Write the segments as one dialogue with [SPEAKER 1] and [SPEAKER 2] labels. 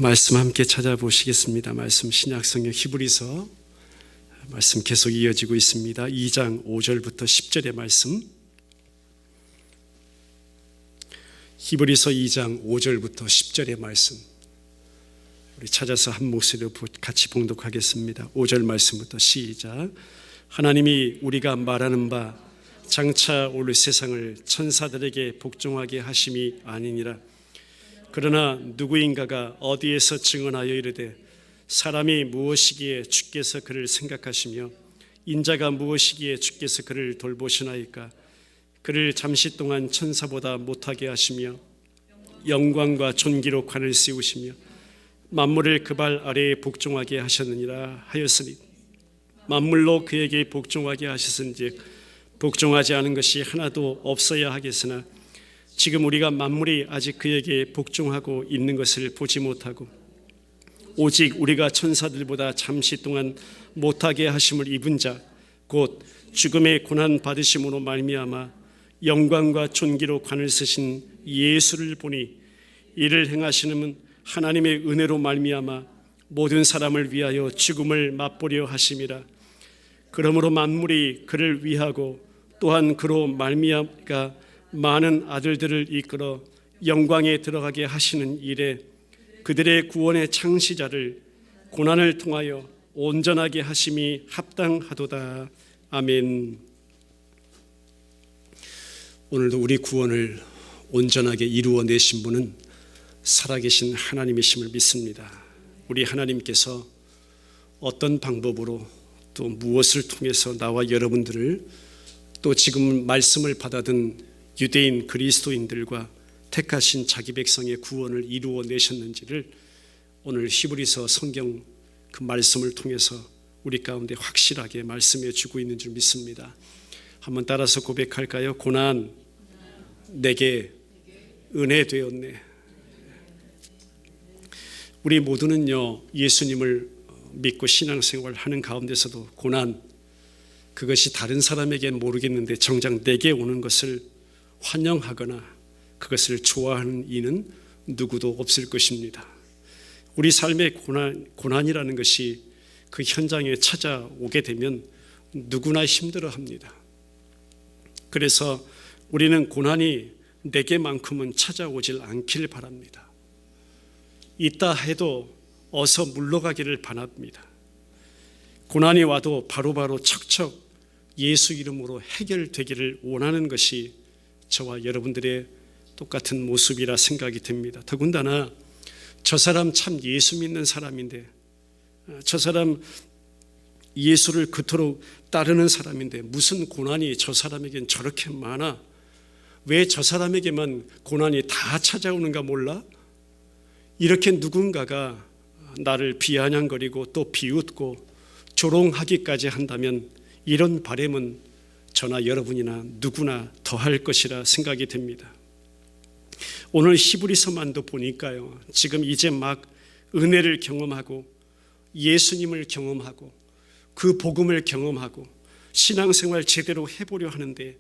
[SPEAKER 1] 말씀 함께 찾아보시겠습니다. 말씀 신약성경 히브리서 말씀 계속 이어지고 있습니다. 2장 5절부터 10절의 말씀, 히브리서 2장 5절부터 10절의 말씀, 우리 찾아서 한 목소리로 같이 봉독하겠습니다. 5절 말씀부터 시작. 하나님이 우리가 말하는 바 장차 올 세상을 천사들에게 복종하게 하심이 아니니라. 그러나 누구인가가 어디에서 증언하여 이르되 사람이 무엇이기에 주께서 그를 생각하시며 인자가 무엇이기에 주께서 그를 돌보시나이까. 그를 잠시 동안 천사보다 못하게 하시며 영광과 존귀로 관을 씌우시며 만물을 그 발 아래에 복종하게 하셨느니라 하였으니 만물로 그에게 복종하게 하셨은즉 복종하지 않은 것이 하나도 없어야 하겠으나 지금 우리가 만물이 아직 그에게 복종하고 있는 것을 보지 못하고 오직 우리가 천사들보다 잠시 동안 못하게 하심을 입은 자 곧 죽음의 고난 받으심으로 말미암아 영광과 존귀로 관을 쓰신 예수를 보니 이를 행하시는 하나님의 은혜로 말미암아 모든 사람을 위하여 죽음을 맛보려 하심이라. 그러므로 만물이 그를 위하고 또한 그로 말미암아 많은 아들들을 이끌어 영광에 들어가게 하시는 일에 그들의 구원의 창시자를 고난을 통하여 온전하게 하심이 합당하도다. 아멘. 오늘도 우리 구원을 온전하게 이루어내신 분은 살아계신 하나님이심을 믿습니다. 우리 하나님께서 어떤 방법으로 또 무엇을 통해서 나와 여러분들을 또 지금 말씀을 받아든 유대인 그리스도인들과 택하신 자기 백성의 구원을 이루어내셨는지를 오늘 히브리서 성경 그 말씀을 통해서 우리 가운데 확실하게 말씀해 주고 있는 줄 믿습니다. 한번 따라서 고백할까요? 고난 내게 은혜 되었네. 우리 모두는요, 예수님을 믿고 신앙생활을 하는 가운데서도 고난, 그것이 다른 사람에게는 모르겠는데 정작 내게 오는 것을 환영하거나 그것을 좋아하는 이는 누구도 없을 것입니다. 우리 삶의 고난이라는 것이 그 현장에 찾아오게 되면 누구나 힘들어합니다. 그래서 우리는 고난이 내게만큼은 찾아오질 않길 바랍니다. 있다 해도 어서 물러가기를 바랍니다. 고난이 와도 바로바로 척척 예수 이름으로 해결되기를 원하는 것이 저와 여러분들의 똑같은 모습이라 생각이 됩니다. 더군다나 저 사람 참 예수 믿는 사람인데, 저 사람 예수를 그토록 따르는 사람인데 무슨 고난이 저 사람에겐 저렇게 많아? 왜 저 사람에게만 고난이 다 찾아오는가 몰라? 이렇게 누군가가 나를 비아냥거리고 또 비웃고 조롱하기까지 한다면 이런 바람은 저나 여러분이나 누구나 더할 것이라 생각이 됩니다. 오늘 히브리서만도 보니까요, 지금 이제 막 은혜를 경험하고 예수님을 경험하고 그 복음을 경험하고 신앙생활 제대로 해보려 하는데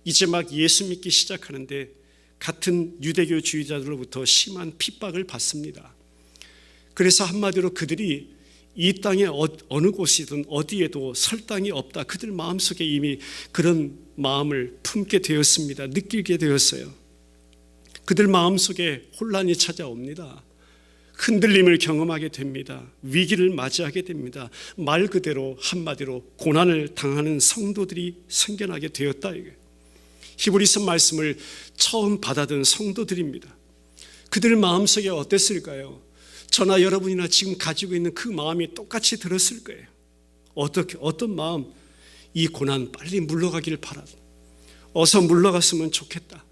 [SPEAKER 1] 이제 막 예수 믿기 시작하는데 같은 유대교주의자들로부터 심한 핍박을 받습니다. 그래서 한마디로 그들이 이 땅에 어느 곳이든 어디에도 설 땅이 없다. 그들 마음속에 이미 그런 마음을 품게 되었습니다. 느끼게 되었어요. 그들 마음속에 혼란이 찾아옵니다. 흔들림을 경험하게 됩니다. 위기를 맞이하게 됩니다. 말 그대로 한마디로 고난을 당하는 성도들이 생겨나게 되었다. 히브리서 말씀을 처음 받아든 성도들입니다. 그들 마음속에 어땠을까요? 저나 여러분이나 지금 가지고 있는 그 마음이 똑같이 들었을 거예요. 어떤 마음? 이 고난 빨리 물러가기를 바라다. 어서 물러갔으면 좋겠다.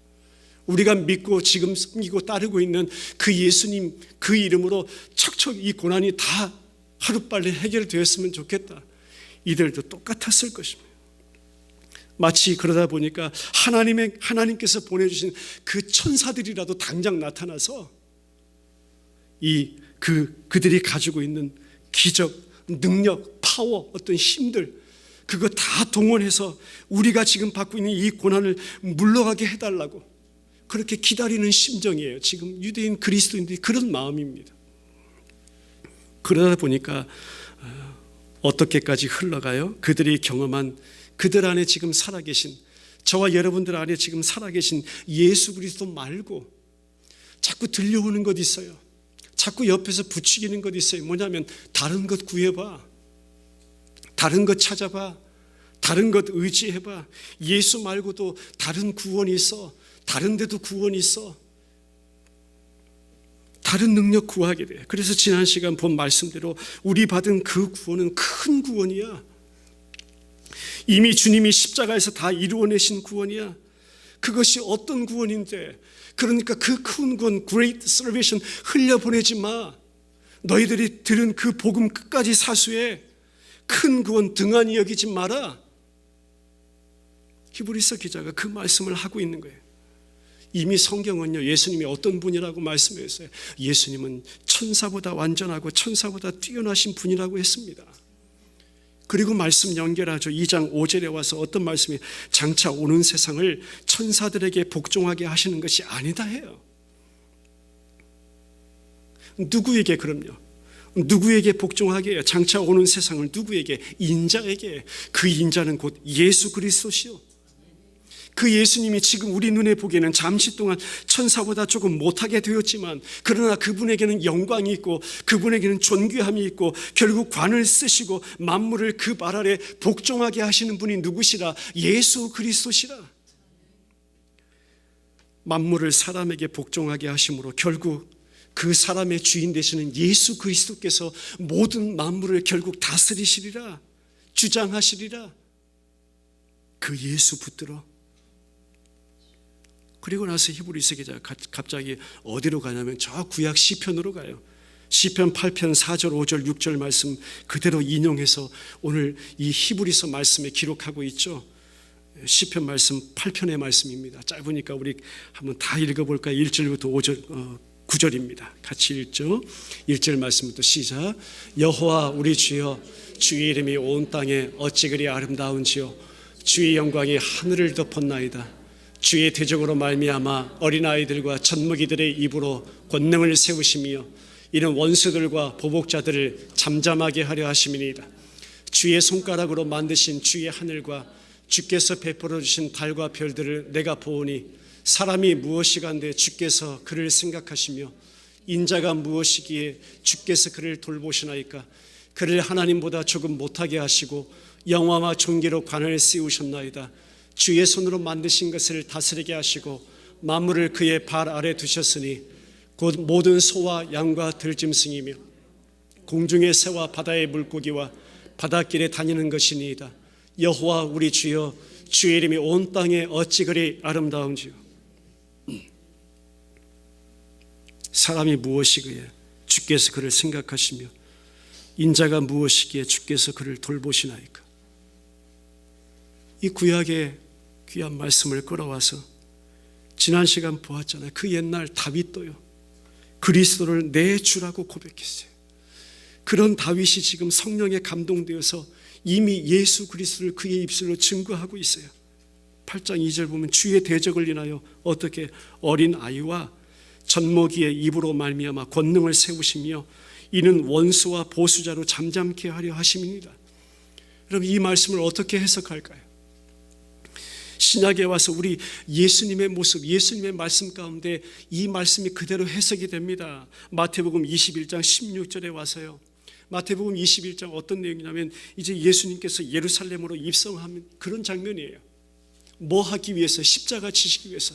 [SPEAKER 1] 우리가 믿고 지금 섬기고 따르고 있는 그 예수님 그 이름으로 척척 이 고난이 다 하루빨리 해결되었으면 좋겠다. 이들도 똑같았을 것입니다. 마치 그러다 보니까 하나님께서 보내주신 그 천사들이라도 당장 나타나서 그들이 가지고 있는 기적, 능력, 파워, 어떤 힘들 그거 다 동원해서 우리가 지금 받고 있는 이 고난을 물러가게 해달라고 그렇게 기다리는 심정이에요. 지금 유대인 그리스도인들이 그런 마음입니다. 그러다 보니까 어떻게까지 흘러가요? 그들이 경험한, 그들 안에 지금 살아계신, 저와 여러분들 안에 지금 살아계신 예수 그리스도 말고 자꾸 들려오는 것 있어요. 자꾸 옆에서 부추기는 것 있어요. 뭐냐면 다른 것 구해봐, 다른 것 찾아봐, 다른 것 의지해봐. 예수 말고도 다른 구원이 있어, 다른 데도 구원이 있어, 다른 능력 구하게 돼. 그래서 지난 시간 본 말씀대로 우리 받은 그 구원은 큰 구원이야. 이미 주님이 십자가에서 다 이루어내신 구원이야. 그것이 어떤 구원인데, 그러니까 그 큰 구원, Great Salvation 흘려보내지 마. 너희들이 들은 그 복음 끝까지 사수해. 큰 구원 등한히 여기지 마라. 히브리서 기자가 그 말씀을 하고 있는 거예요. 이미 성경은요, 예수님이 어떤 분이라고 말씀했어요. 예수님은 천사보다 완전하고 천사보다 뛰어나신 분이라고 했습니다. 그리고 말씀 연결하죠. 2장 5절에 와서 어떤 말씀이, 장차 오는 세상을 천사들에게 복종하게 하시는 것이 아니다 해요. 누구에게? 그럼요, 누구에게 복종하게 해요? 장차 오는 세상을 누구에게? 인자에게. 그 인자는 곧 예수 그리스도시요. 그 예수님이 지금 우리 눈에 보기에는 잠시 동안 천사보다 조금 못하게 되었지만, 그러나 그분에게는 영광이 있고 그분에게는 존귀함이 있고 결국 관을 쓰시고 만물을 그 발 아래 복종하게 하시는 분이 누구시라? 예수 그리스도시라. 만물을 사람에게 복종하게 하심으로 결국 그 사람의 주인 되시는 예수 그리스도께서 모든 만물을 결국 다스리시리라, 주장하시리라. 그 예수 붙들어. 그리고 나서 히브리서 기자가 갑자기 어디로 가냐면 저 구약 시편으로 가요. 시편 8편 4절 5절 6절 말씀 그대로 인용해서 오늘 이 히브리서 말씀에 기록하고 있죠. 시편 말씀 8편의 말씀입니다. 짧으니까 우리 한번 다 읽어볼까요? 1절부터 5절 9절입니다. 같이 읽죠. 1절 말씀부터 시작. 여호와 우리 주여, 주의 이름이 온 땅에 어찌 그리 아름다운지요. 주의 영광이 하늘을 덮었나이다. 주의 대적으로 말미암아 어린아이들과 젖먹이들의 입으로 권능을 세우시며 이는 원수들과 보복자들을 잠잠하게 하려 하심이니이다. 주의 손가락으로 만드신 주의 하늘과 주께서 베풀어 주신 달과 별들을 내가 보오니 사람이 무엇이간데 주께서 그를 생각하시며 인자가 무엇이기에 주께서 그를 돌보시나이까. 그를 하나님보다 조금 못하게 하시고 영화와 존귀로 관을 씌우셨나이다. 주의 손으로 만드신 것을 다스리게 하시고 만물을 그의 발 아래 두셨으니 곧 모든 소와 양과 들짐승이며 공중의 새와 바다의 물고기와 바닷길에 다니는 것이니이다. 여호와 우리 주여, 주의 이름이 온 땅에 어찌 그리 아름다운지요. 사람이 무엇이기에 주께서 그를 생각하시며 인자가 무엇이기에 주께서 그를 돌보시나이까. 이 구약의 귀한 말씀을 끌어와서 지난 시간 보았잖아요. 그 옛날 다윗도요, 그리스도를 내 주라고 고백했어요. 그런 다윗이 지금 성령에 감동되어서 이미 예수 그리스도를 그의 입술로 증거하고 있어요. 8장 2절 보면 주의 대적을 인하여 어떻게 어린 아이와 젖먹이의 입으로 말미암아 권능을 세우시며 이는 원수와 보수자로 잠잠케 하려 하심입니다. 여러분, 이 말씀을 어떻게 해석할까요? 신약에 와서 우리 예수님의 모습, 예수님의 말씀 가운데 이 말씀이 그대로 해석이 됩니다. 마태복음 21장 16절에 와서요, 마태복음 21장 어떤 내용이냐면 이제 예수님께서 예루살렘으로 입성하는 그런 장면이에요. 뭐 하기 위해서? 십자가 지시기 위해서.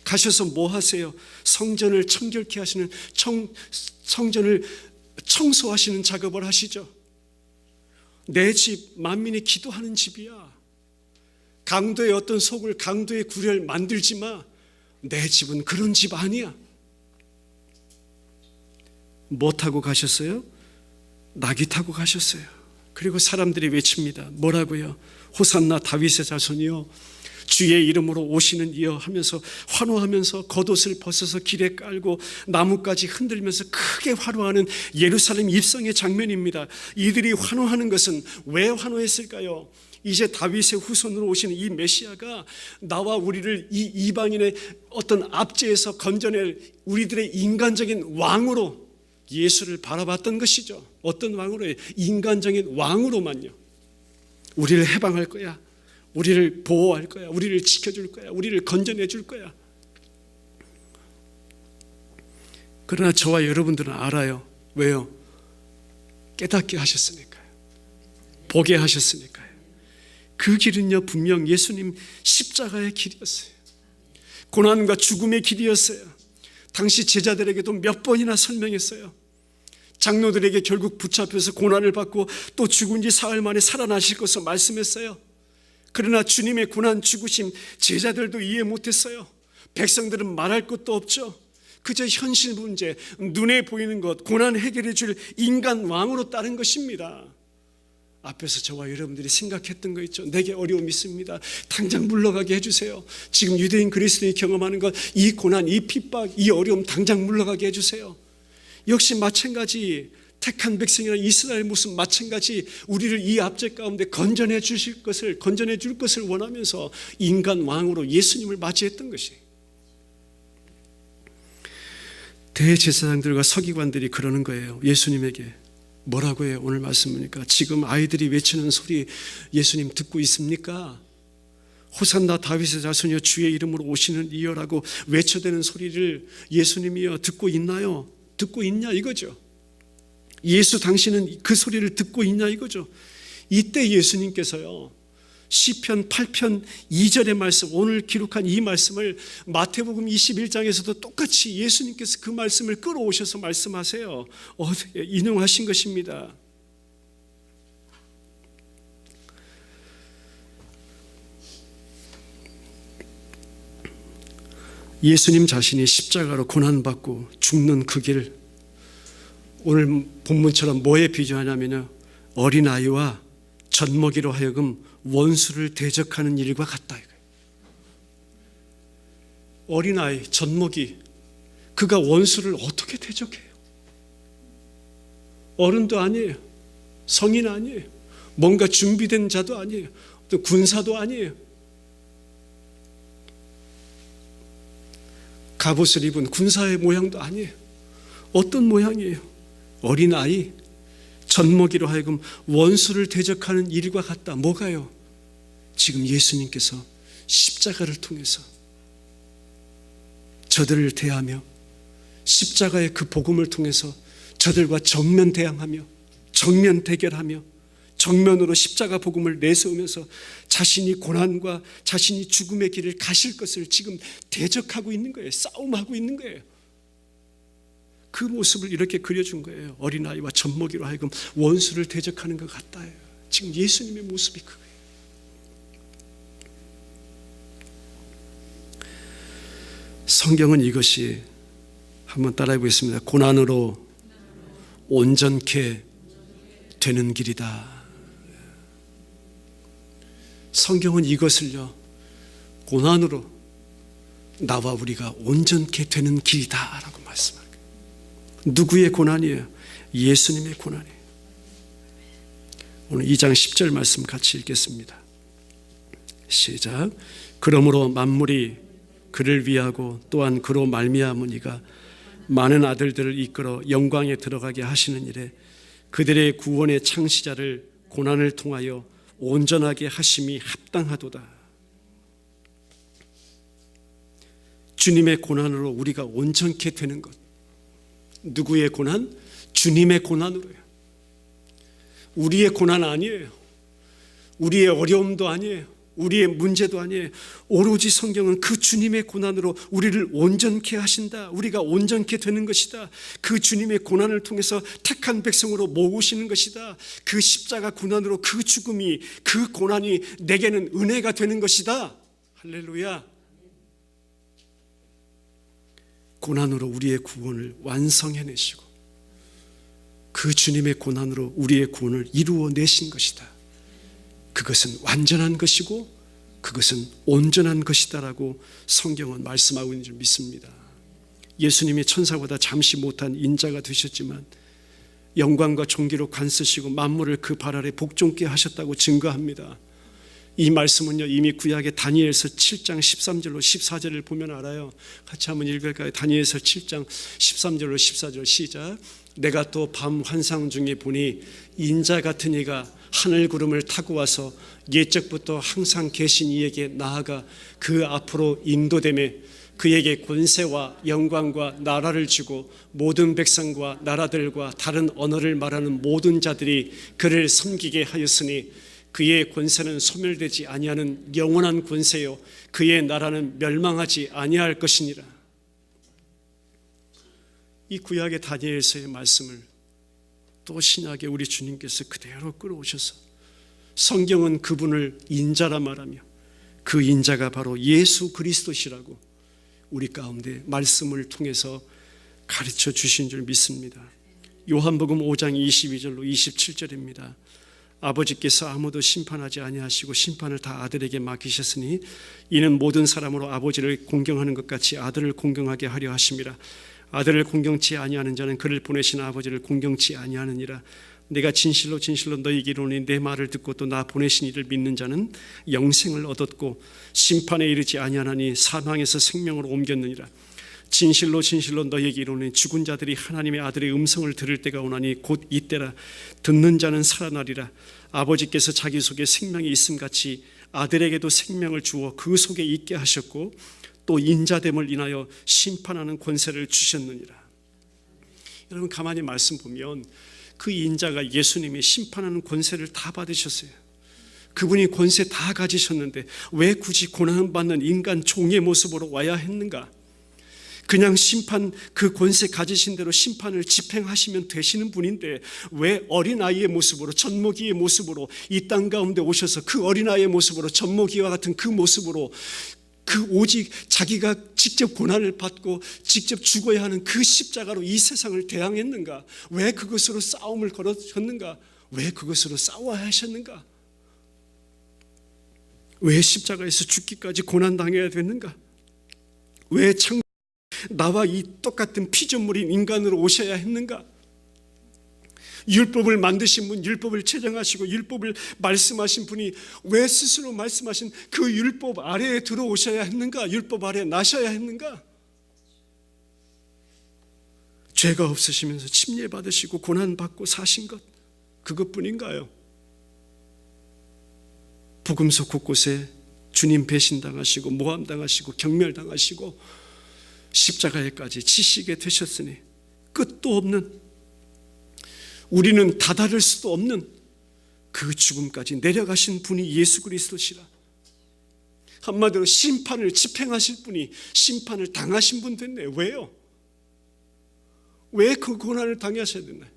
[SPEAKER 1] 가셔서 뭐 하세요? 성전을 청결케 하시는 성전을 청소하시는 작업을 하시죠. 내 집, 만민이 기도하는 집이야. 강도의 어떤 속을, 강도의 구려를 만들지 마. 내 집은 그런 집 아니야. 뭐 타고 가셨어요? 나귀 타고 가셨어요. 그리고 사람들이 외칩니다. 뭐라고요? 호산나 다윗의 자손이요, 주의 이름으로 오시는 이여 하면서 환호하면서 겉옷을 벗어서 길에 깔고 나뭇가지 흔들면서 크게 환호하는 예루살렘 입성의 장면입니다. 이들이 환호하는 것은 왜 환호했을까요? 이제 다윗의 후손으로 오시는 이 메시아가 나와 우리를 이 이방인의 어떤 압제에서 건져낼 우리들의 인간적인 왕으로 예수를 바라봤던 것이죠. 어떤 왕으로요? 인간적인 왕으로만요. 우리를 해방할 거야, 우리를 보호할 거야, 우리를 지켜줄 거야, 우리를 건져내 줄 거야. 그러나 저와 여러분들은 알아요. 왜요? 깨닫게 하셨으니까요. 보게 하셨으니까요. 그 길은요, 분명 예수님 십자가의 길이었어요. 고난과 죽음의 길이었어요. 당시 제자들에게도 몇 번이나 설명했어요. 장로들에게 결국 붙잡혀서 고난을 받고 또 죽은 지 사흘 만에 살아나실 것을 말씀했어요. 그러나 주님의 고난 죽으심 제자들도 이해 못했어요. 백성들은 말할 것도 없죠. 그저 현실 문제, 눈에 보이는 것, 고난 해결해 줄 인간 왕으로 따른 것입니다. 앞에서 저와 여러분들이 생각했던 거 있죠. 내게 어려움이 있습니다. 당장 물러가게 해주세요. 지금 유대인 그리스도인이 경험하는 것, 이 고난, 이 핍박, 이 어려움 당장 물러가게 해주세요. 역시 마찬가지, 택한 백성이나 이스라엘 모습 마찬가지, 우리를 이 압제 가운데 건져내 줄 것을 원하면서 인간 왕으로 예수님을 맞이했던 것이. 대제사장들과 서기관들이 그러는 거예요. 예수님에게 뭐라고 해요? 오늘 말씀 보니까 지금 아이들이 외치는 소리 예수님 듣고 있습니까? 호산나 다윗의 자손이여 주의 이름으로 오시는 이여라고 외쳐대는 소리를 예수님이여 듣고 있나요? 듣고 있냐 이거죠. 예수 당신은 그 소리를 듣고 있냐 이거죠. 이때 예수님께서요, 시편 8편 2절의 말씀, 오늘 기록한 이 말씀을 마태복음 21장에서도 똑같이 예수님께서 그 말씀을 끌어오셔서 말씀하세요. 인용하신 것입니다. 예수님 자신이 십자가로 고난받고 죽는 그 길, 오늘 본문처럼 뭐에 비교하냐면요, 어린아이와 젖먹이로 하여금 원수를 대적하는 일과 같다. 어린아이, 젖먹이, 그가 원수를 어떻게 대적해요? 어른도 아니에요. 성인 아니에요. 뭔가 준비된 자도 아니에요. 또 군사도 아니에요. 갑옷을 입은 군사의 모양도 아니에요. 어떤 모양이에요? 어린아이, 젖먹이로 하여금 원수를 대적하는 일과 같다. 뭐가요? 지금 예수님께서 십자가를 통해서 저들을 대하며 십자가의 그 복음을 통해서 저들과 정면 대항하며 정면 대결하며 정면으로 십자가 복음을 내세우면서 자신이 고난과 자신이 죽음의 길을 가실 것을 지금 대적하고 있는 거예요. 싸움하고 있는 거예요. 그 모습을 이렇게 그려준 거예요. 어린아이와 젖먹이로 하여금 원수를 대적하는 것 같다. 지금 예수님의 모습이 그거예요. 성경은 이것이, 한번 따라해 보겠습니다. 고난으로 온전케 되는 길이다. 성경은 이것을요, 고난으로 나와 우리가 온전케 되는 길이다 라고 말씀합니다. 누구의 고난이에요? 예수님의 고난이에요. 오늘 2장 10절 말씀 같이 읽겠습니다. 시작. 그러므로 만물이 그를 위하고 또한 그로 말미암으니가 많은 아들들을 이끌어 영광에 들어가게 하시는 일에 그들의 구원의 창시자를 고난을 통하여 온전하게 하심이 합당하도다. 주님의 고난으로 우리가 온전케 되는 것. 누구의 고난? 주님의 고난으로요. 우리의 고난 아니에요. 우리의 어려움도 아니에요. 우리의 문제도 아니에요. 오로지 성경은 그 주님의 고난으로 우리를 온전케 하신다. 우리가 온전케 되는 것이다. 그 주님의 고난을 통해서 택한 백성으로 모으시는 것이다. 그 십자가 고난으로 그 죽음이, 그 고난이 내게는 은혜가 되는 것이다. 할렐루야. 고난으로 우리의 구원을 완성해내시고 그 주님의 고난으로 우리의 구원을 이루어내신 것이다. 그것은 완전한 것이고 그것은 온전한 것이다라고 성경은 말씀하고 있는 줄 믿습니다. 예수님이 천사보다 잠시 못한 인자가 되셨지만 영광과 존귀로 관쓰시고 만물을 그 발 아래 복종케 하셨다고 증거합니다. 이 말씀은요, 이미 구약의 다니엘서 7장 13절로 14절을 보면 알아요. 같이 한번 읽을까요? 다니엘서 7장 13절로 14절 시작. 내가 또 밤 환상 중에 보니 인자 같은 이가 하늘 구름을 타고 와서 옛적부터 항상 계신 이에게 나아가 그 앞으로 인도되매 그에게 권세와 영광과 나라를 주고 모든 백성과 나라들과 다른 언어를 말하는 모든 자들이 그를 섬기게 하였으니 그의 권세는 소멸되지 아니하는 영원한 권세요 그의 나라는 멸망하지 아니할 것이니라. 이 구약의 다니엘서의 말씀을 또 신약의 우리 주님께서 그대로 끌어오셔서 성경은 그분을 인자라 말하며 그 인자가 바로 예수 그리스도시라고 우리 가운데 말씀을 통해서 가르쳐 주신 줄 믿습니다. 요한복음 5장 22절로 27절입니다. 아버지께서 아무도 심판하지 아니하시고 심판을 다 아들에게 맡기셨으니 이는 모든 사람으로 아버지를 공경하는 것 같이 아들을 공경하게 하려 하심이라. 아들을 공경치 아니하는 자는 그를 보내신 아버지를 공경치 아니하느니라. 내가 진실로 진실로 너희에게 이르노니 내 말을 듣고 또 나 보내신 이를 믿는 자는 영생을 얻었고 심판에 이르지 아니하나니 사망에서 생명으로 옮겼느니라. 진실로 진실로 너희에게 이르노니 죽은 자들이 하나님의 아들의 음성을 들을 때가 오나니 곧 이때라. 듣는 자는 살아나리라. 아버지께서 자기 속에 생명이 있음같이 아들에게도 생명을 주어 그 속에 있게 하셨고 또 인자됨을 인하여 심판하는 권세를 주셨느니라. 여러분 가만히 말씀 보면 그 인자가 예수님이 심판하는 권세를 다 받으셨어요. 그분이 권세 다 가지셨는데 왜 굳이 고난받는 인간 종의 모습으로 와야 했는가? 그냥 심판 그 권세 가지신 대로 심판을 집행하시면 되시는 분인데 왜 어린아이의 모습으로 젖먹이의 모습으로 이 땅 가운데 오셔서 그 어린아이의 모습으로 젖먹이와 같은 그 모습으로 그 오직 자기가 직접 고난을 받고 직접 죽어야 하는 그 십자가로 이 세상을 대항했는가? 왜 그것으로 싸움을 걸으셨는가? 왜 그것으로 싸워야 하셨는가? 왜 십자가에서 죽기까지 고난당해야 됐는가? 왜 나와 이 똑같은 피조물인 인간으로 오셔야 했는가? 율법을 만드신 분, 율법을 제정하시고 율법을 말씀하신 분이 왜 스스로 말씀하신 그 율법 아래에 들어오셔야 했는가? 율법 아래에 나셔야 했는가? 죄가 없으시면서 침례받으시고 고난받고 사신 것 그것뿐인가요? 복음서 곳곳에 주님 배신당하시고 모함당하시고 경멸당하시고 십자가에까지 지시게 되셨으니 끝도 없는, 우리는 다다를 수도 없는 그 죽음까지 내려가신 분이 예수 그리스도시라. 한마디로 심판을 집행하실 분이 심판을 당하신 분 됐네. 왜요? 왜 그 고난을 당하셔야 됐나요?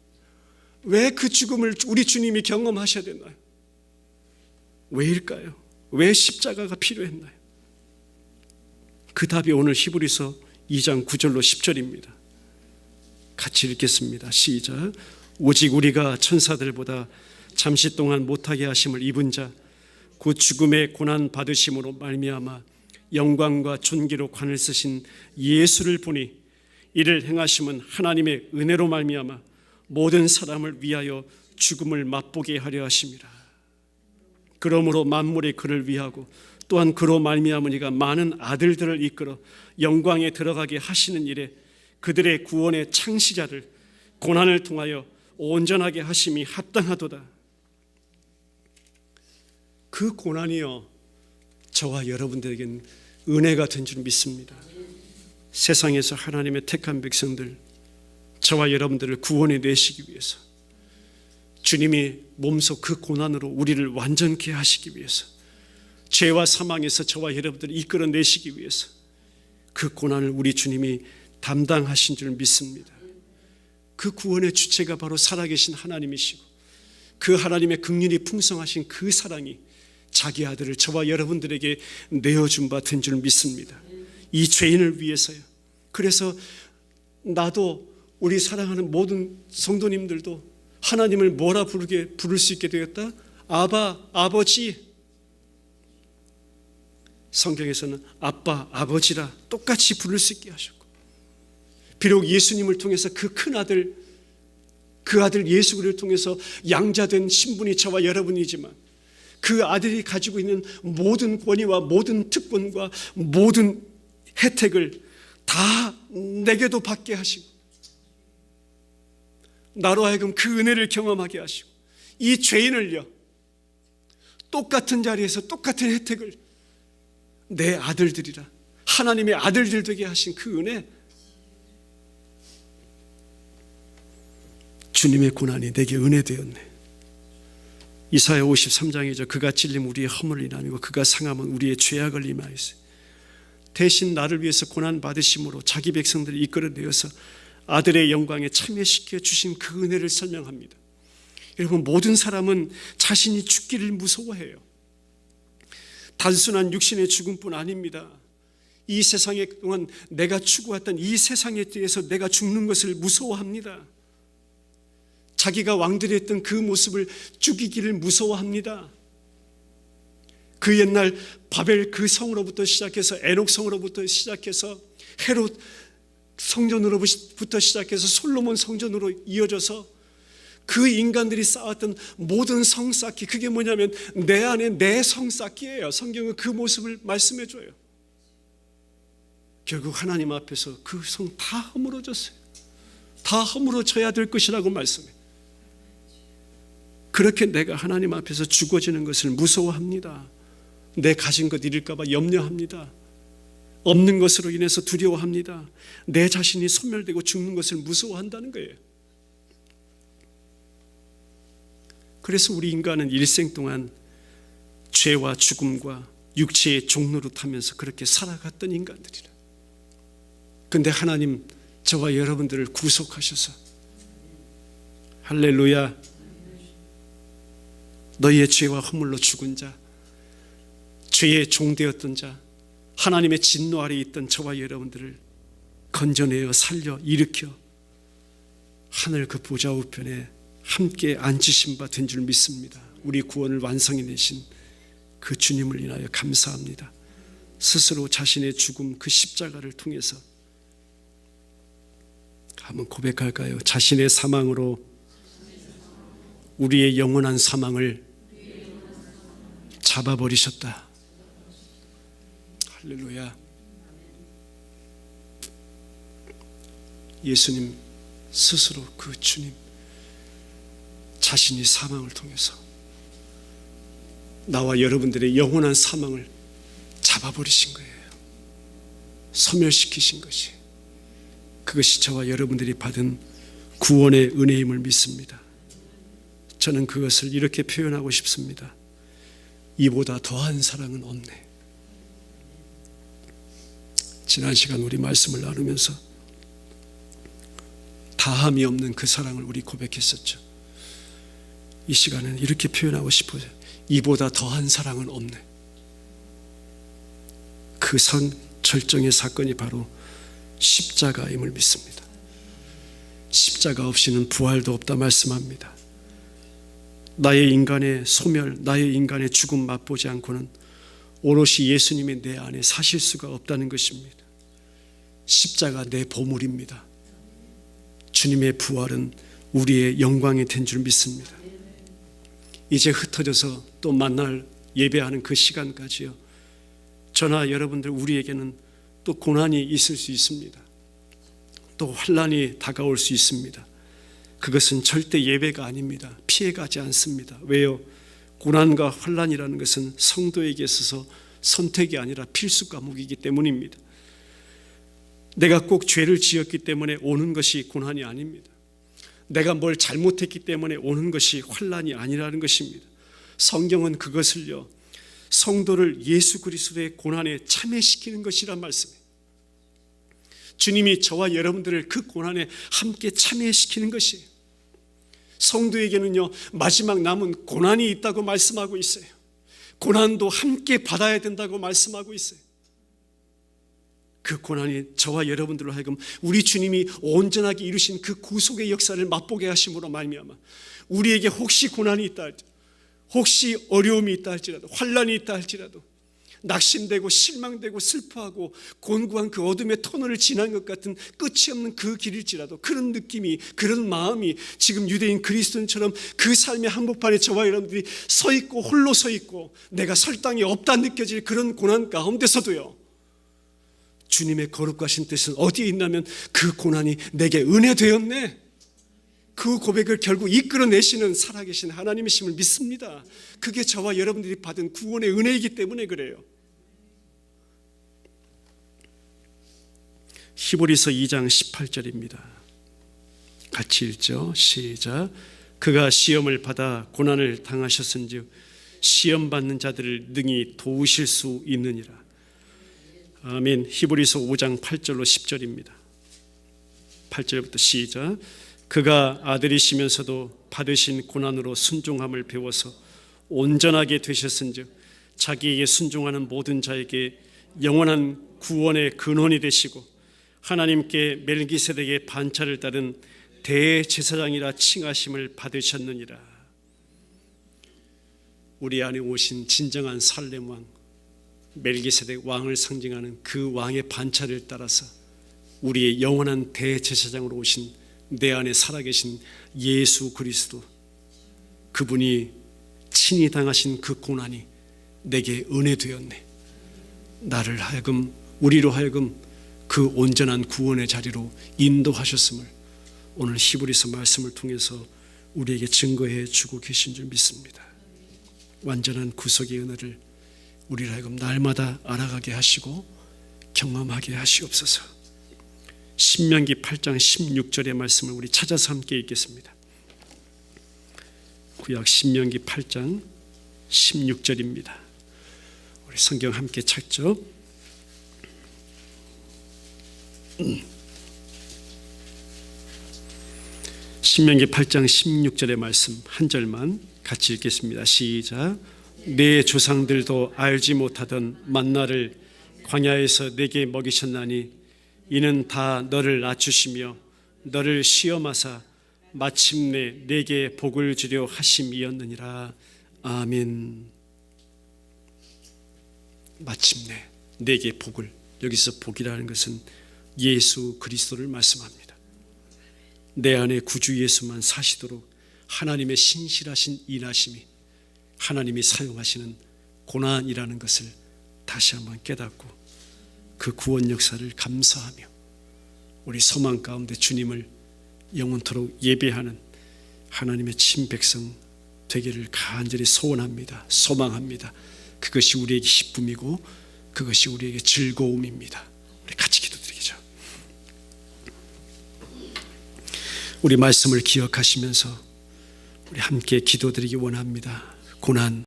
[SPEAKER 1] 왜 그 죽음을 우리 주님이 경험하셔야 됐나요? 왜일까요? 왜 십자가가 필요했나요? 그 답이 오늘 히브리서 2장 9절로 10절입니다. 같이 읽겠습니다. 시작. 오직 우리가 천사들보다 잠시 동안 못하게 하심을 입은 자 곧 죽음의 고난 받으심으로 말미암아 영광과 존귀로 관을 쓰신 예수를 보니 이를 행하심은 하나님의 은혜로 말미암아 모든 사람을 위하여 죽음을 맛보게 하려 하심이라. 그러므로 만물이 그를 위하고 또한 그로 말미암으니가 많은 아들들을 이끌어 영광에 들어가게 하시는 일에 그들의 구원의 창시자를 고난을 통하여 온전하게 하심이 합당하도다. 그 고난이요 저와 여러분들에겐 은혜가 된 줄 믿습니다. 세상에서 하나님의 택한 백성들, 저와 여러분들을 구원해 내시기 위해서 주님이 몸소 그 고난으로 우리를 완전케 하시기 위해서, 죄와 사망에서 저와 여러분들을 이끌어 내시기 위해서 그 고난을 우리 주님이 담당하신 줄 믿습니다. 그 구원의 주체가 바로 살아계신 하나님이시고 그 하나님의 긍휼이 풍성하신 그 사랑이 자기 아들을 저와 여러분들에게 내어준 바 된 줄 믿습니다. 이 죄인을 위해서요. 그래서 나도 우리 사랑하는 모든 성도님들도 하나님을 뭐라 부를 수 있게 되었다? 아바, 아버지. 성경에서는 아빠, 아버지라 똑같이 부를 수 있게 하셨고, 비록 예수님을 통해서 그 큰 아들, 그 아들 예수 그리스도를 통해서 양자된 신분이 저와 여러분이지만 그 아들이 가지고 있는 모든 권위와 모든 특권과 모든 혜택을 다 내게도 받게 하시고 나로 하여금 그 은혜를 경험하게 하시고 이 죄인을요 똑같은 자리에서 똑같은 혜택을 내 아들들이라 하나님의 아들들 되게 하신 그 은혜, 주님의 고난이 내게 은혜 되었네. 이사야 53장이죠. 그가 찔림 우리의 허물을 인하고 그가 상함은 우리의 죄악을 임하였어요. 대신 나를 위해서 고난 받으심으로 자기 백성들을 이끌어내어서 아들의 영광에 참여시켜 주신 그 은혜를 설명합니다. 여러분, 모든 사람은 자신이 죽기를 무서워해요. 단순한 육신의 죽음뿐 아닙니다. 이 세상에 동안 내가 추구했던 이 세상에 대해서 내가 죽는 것을 무서워합니다. 자기가 왕들이 했던 그 모습을 죽이기를 무서워합니다. 그 옛날 바벨 그 성으로부터 시작해서 에녹 성으로부터 시작해서 헤롯 성전으로부터 시작해서 솔로몬 성전으로 이어져서 그 인간들이 쌓았던 모든 성 쌓기, 그게 뭐냐면 내 안에 내 성 쌓기예요. 성경은 그 모습을 말씀해 줘요. 결국 하나님 앞에서 그 성 다 허물어졌어요. 다 허물어져야 될 것이라고 말씀해요. 그렇게 내가 하나님 앞에서 죽어지는 것을 무서워합니다. 내 가진 것 잃을까 봐 염려합니다. 없는 것으로 인해서 두려워합니다. 내 자신이 소멸되고 죽는 것을 무서워한다는 거예요. 그래서 우리 인간은 일생 동안 죄와 죽음과 육체의 종로로 타면서 그렇게 살아갔던 인간들이라. 근데 하나님 저와 여러분들을 구속하셔서 할렐루야, 너희의 죄와 허물로 죽은 자, 죄의 종되었던 자, 하나님의 진노 아래 있던 저와 여러분들을 건져내어 살려 일으켜 하늘 그 보좌 우편에 함께 앉으신 바 된 줄 믿습니다. 우리 구원을 완성해내신 그 주님을 인하여 감사합니다. 스스로 자신의 죽음 그 십자가를 통해서 한번 고백할까요? 자신의 사망으로 우리의 영원한 사망을 잡아버리셨다. 할렐루야. 예수님 스스로 그 주님 자신이 사망을 통해서 나와 여러분들의 영원한 사망을 잡아버리신 거예요. 소멸시키신 것이, 그것이 저와 여러분들이 받은 구원의 은혜임을 믿습니다. 저는 그것을 이렇게 표현하고 싶습니다. 이보다 더한 사랑은 없네. 지난 시간 우리 말씀을 나누면서 다함이 없는 그 사랑을 우리 고백했었죠. 이 시간은 이렇게 표현하고 싶어요. 이보다 더한 사랑은 없네. 그 절정의 사건이 바로 십자가임을 믿습니다. 십자가 없이는 부활도 없다 말씀합니다. 나의 인간의 소멸, 나의 인간의 죽음 맛보지 않고는 오롯이 예수님이 내 안에 사실 수가 없다는 것입니다. 십자가 내 보물입니다. 주님의 부활은 우리의 영광이 된 줄 믿습니다. 이제 흩어져서 또 만날 예배하는 그 시간까지요, 저나 여러분들 우리에게는 또 고난이 있을 수 있습니다. 또 환난이 다가올 수 있습니다. 그것은 절대 예배가 아닙니다. 피해가지 않습니다. 왜요? 고난과 환난이라는 것은 성도에게 있어서 선택이 아니라 필수 과목이기 때문입니다. 내가 꼭 죄를 지었기 때문에 오는 것이 고난이 아닙니다. 내가 뭘 잘못했기 때문에 오는 것이 환난이 아니라는 것입니다. 성경은 그것을요, 성도를 예수 그리스도의 고난에 참여시키는 것이란 말씀이에요. 주님이 저와 여러분들을 그 고난에 함께 참여시키는 것이에요. 성도에게는요, 마지막 남은 고난이 있다고 말씀하고 있어요. 고난도 함께 받아야 된다고 말씀하고 있어요. 그 고난이 저와 여러분들로 하여금 우리 주님이 온전하게 이루신 그 구속의 역사를 맛보게 하심으로 말미암아 우리에게 혹시 고난이 있다 할지라도, 혹시 어려움이 있다 할지라도, 환난이 있다 할지라도, 낙심되고 실망되고 슬퍼하고 곤고한 그 어둠의 터널을 지난 것 같은 끝이 없는 그 길일지라도, 그런 느낌이, 그런 마음이 지금 유대인 그리스도인처럼 그 삶의 한복판에 저와 여러분들이 서 있고 홀로 서 있고 내가 설 땅이 없다 느껴질 그런 고난 가운데서도요, 주님의 거룩하신 뜻은 어디에 있냐면 그 고난이 내게 은혜 되었네, 그 고백을 결국 이끌어내시는 살아계신 하나님이심을 믿습니다. 그게 저와 여러분들이 받은 구원의 은혜이기 때문에 그래요. 히브리서 2장 18절입니다. 같이 읽죠. 시작. 그가 시험을 받아 고난을 당하셨은즉 시험 받는 자들을 능히 도우실 수 있느니라. 아멘. 히브리서 5장 8절로 10절입니다. 8절부터 시작. 그가 아들이시면서도 받으신 고난으로 순종함을 배워서 온전하게 되셨은즉 자기에게 순종하는 모든 자에게 영원한 구원의 근원이 되시고 하나님께 멜기세덱의 반차를 따른 대제사장이라 칭하심을 받으셨느니라. 우리 안에 오신 진정한 살렘 왕 멜기세덱 왕을 상징하는 그 왕의 반차를 따라서 우리의 영원한 대제사장으로 오신 내 안에 살아계신 예수 그리스도, 그분이 친히 당하신 그 고난이 내게 은혜 되었네. 나를 하여금, 우리로 하여금 그 온전한 구원의 자리로 인도하셨음을 오늘 히브리서 말씀을 통해서 우리에게 증거해 주고 계신 줄 믿습니다. 완전한 구속의 은혜를 우리를 하여금 날마다 알아가게 하시고 경험하게 하시옵소서. 신명기 8장 16절의 말씀을 우리 찾아서 함께 읽겠습니다. 구약 신명기 8장 16절입니다. 우리 성경 함께 찾죠. 신명기 8장 16절의 말씀 한 절만 같이 읽겠습니다. 시작. 내 조상들도 알지 못하던 만나를 광야에서 내게 먹이셨나니 이는 다 너를 낮추시며 너를 시험하사 마침내 내게 복을 주려 하심이었느니라. 아멘. 마침내 내게 복을, 여기서 복이라는 것은 예수 그리스도를 말씀합니다. 내 안에 구주 예수만 사시도록 하나님의 신실하신 인하심이 하나님이 사용하시는 고난이라는 것을 다시 한번 깨닫고 그 구원 역사를 감사하며 우리 소망 가운데 주님을 영원토록 예배하는 하나님의 친백성 되기를 간절히 소원합니다. 소망합니다. 그것이 우리에게 기쁨이고 그것이 우리에게 즐거움입니다. 우리 같이 기도드리죠. 우리 말씀을 기억하시면서 우리 함께 기도드리기 원합니다. 고난,